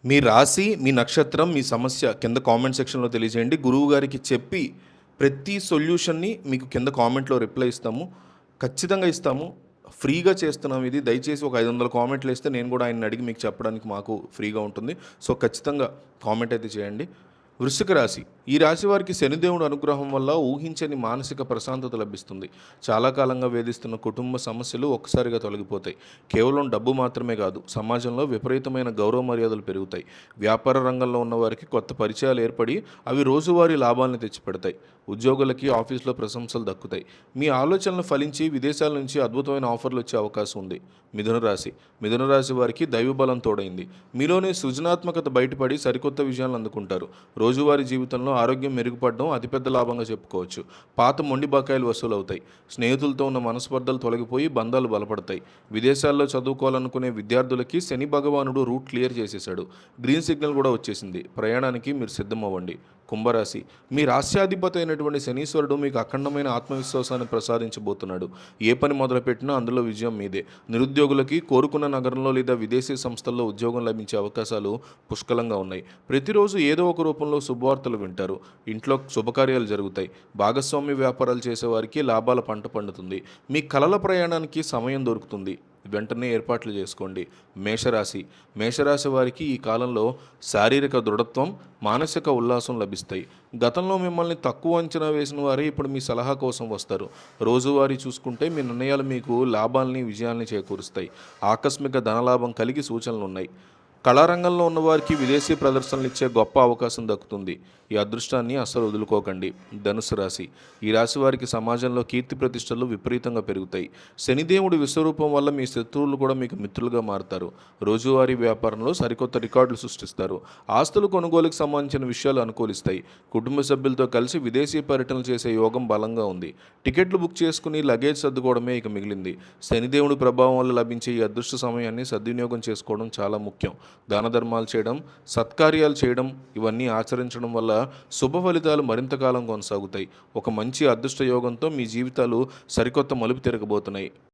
మీ రాశి, మీ నక్షత్రం, మీ సమస్య కింద కామెంట్ సెక్షన్‌లో తెలియజేయండి. గురువుగారికి చెప్పి ప్రతి సొల్యూషన్‌ని మీకు కింద కామెంట్‌లో రిప్లై ఇస్తాము. ఖచ్చితంగా ఇస్తాము. ఫ్రీగా చేస్తున్నాం ఇది. దయచేసి ఒక 500 కామెంట్‌లేస్తే నేను కూడా ఆయన్ని అడిగి మీకు చెప్పడానికి మాకు ఫ్రీగా ఉంటుంది. సో, ఖచ్చితంగా కామెంట్ అయితే చేయండి. వృశ్చిక రాశి. ఈ రాశి వారికి శనిదేవుడి అనుగ్రహం వల్ల ఊహించని మానసిక ప్రశాంతత లభిస్తుంది. చాలా కాలంగా వేధిస్తున్న కుటుంబ సమస్యలు ఒక్కసారిగా తొలగిపోతాయి. కేవలం డబ్బు మాత్రమే కాదు, సమాజంలో విపరీతమైన గౌరవ మర్యాదలు పెరుగుతాయి. వ్యాపార రంగంలో ఉన్న వారికి కొత్త పరిచయాలు ఏర్పడి అవి రోజువారీ లాభాలను తెచ్చిపెడతాయి. ఉద్యోగులకి ఆఫీస్లో ప్రశంసలు దక్కుతాయి. మీ ఆలోచనలు ఫలించి విదేశాల నుంచి అద్భుతమైన ఆఫర్లు వచ్చే అవకాశం ఉంది. మిథున రాశి. మిథున రాశి వారికి దైవబలం తోడైంది. మీలోని సృజనాత్మకత బయటపడి సరికొత్త విజయాలను అందుకుంటారు. రోజువారీ జీవితంలో ఆరోగ్యం మెరుగుపడడం అతిపెద్ద లాభంగా చెప్పుకోవచ్చు. పాత మొండి బకాయిలు వసూలవుతాయి. స్నేహితులతో ఉన్న మనస్పర్ధలు తొలగిపోయి బంధాలు బలపడతాయి. విదేశాల్లో చదువుకోవాలనుకునే విద్యార్థులకి శని భగవానుడు రూట్ క్లియర్ చేసేశాడు. గ్రీన్ సిగ్నల్ కూడా వచ్చేసింది. ప్రయాణానికి మీరు సిద్ధమవ్వండి. కుంభరాశి. మీ రాశ్యాధిపతి అయినటువంటి శనీశ్వరుడు మీకు అఖండమైన ఆత్మవిశ్వాసాన్ని ప్రసాదించబోతున్నాడు. ఏ పని మొదలుపెట్టినా అందులో విజయం మీదే. నిరుద్యోగులకి కోరుకున్న నగరంలో లేదా విదేశీ సంస్థల్లో ఉద్యోగం లభించే అవకాశాలు పుష్కలంగా ఉన్నాయి. ప్రతిరోజు ఏదో ఒక రూపంలో శుభవార్తలు వింటారు. ఇంట్లో శుభకార్యాలు జరుగుతాయి. భాగస్వామ్య వ్యాపారాలు చేసేవారికి లాభాల పంట పండుతుంది. మీ కలల ప్రయాణానికి సమయం దొరుకుతుంది. వెంటనే ఏర్పాట్లు చేసుకోండి. మేషరాశి. మేషరాశి వారికి ఈ కాలంలో శారీరక దృఢత్వం, మానసిక ఉల్లాసం లభిస్తాయి. గతంలో మిమ్మల్ని తక్కువ అంచనా వేసిన వారే ఇప్పుడు మీ సలహా కోసం వస్తారు. రోజువారీ చూసుకుంటే మీ నిర్ణయాలు మీకు లాభాల్ని, విజయాల్ని చేకూరుస్తాయి. ఆకస్మిక ధనలాభం కలిగి సూచనలున్నాయి. కళారంగంలో ఉన్నవారికి విదేశీ ప్రదర్శనలు ఇచ్చే గొప్ప అవకాశం దక్కుతుంది. ఈ అదృష్టాన్ని అస్సలు వదులుకోకండి. ధనుసు రాశి. ఈ రాశి వారికి సమాజంలో కీర్తి ప్రతిష్టలు విపరీతంగా పెరుగుతాయి. శనిదేవుడి విశ్వరూపం వల్ల మీ శత్రువులు కూడా మీకు మిత్రులుగా మారుతారు. రోజువారీ వ్యాపారంలో సరికొత్త రికార్డులు సృష్టిస్తారు. ఆస్తులు కొనుగోలుకు సంబంధించిన విషయాలు అనుకూలిస్తాయి. కుటుంబ సభ్యులతో కలిసి విదేశీ పర్యటనలు చేసే యోగం బలంగా ఉంది. టికెట్లు బుక్ చేసుకుని లగేజ్ సర్దుకోవడమే ఇక మిగిలింది. శనిదేవుడి ప్రభావం వల్ల లభించే ఈ అదృష్ట సమయాన్ని సద్వినియోగం చేసుకోవడం చాలా ముఖ్యం. దాన ధర్మాలు చేయడం, సత్కార్యాలు చేయడం, ఇవన్నీ ఆచరించడం వల్ల శుభ ఫలితాలు మరింత కాలం కొనసాగుతాయి. ఒక మంచి అదృష్ట యోగంతో మీ జీవితాలు సరికొత్త మలుపు తిరగబోతున్నాయి.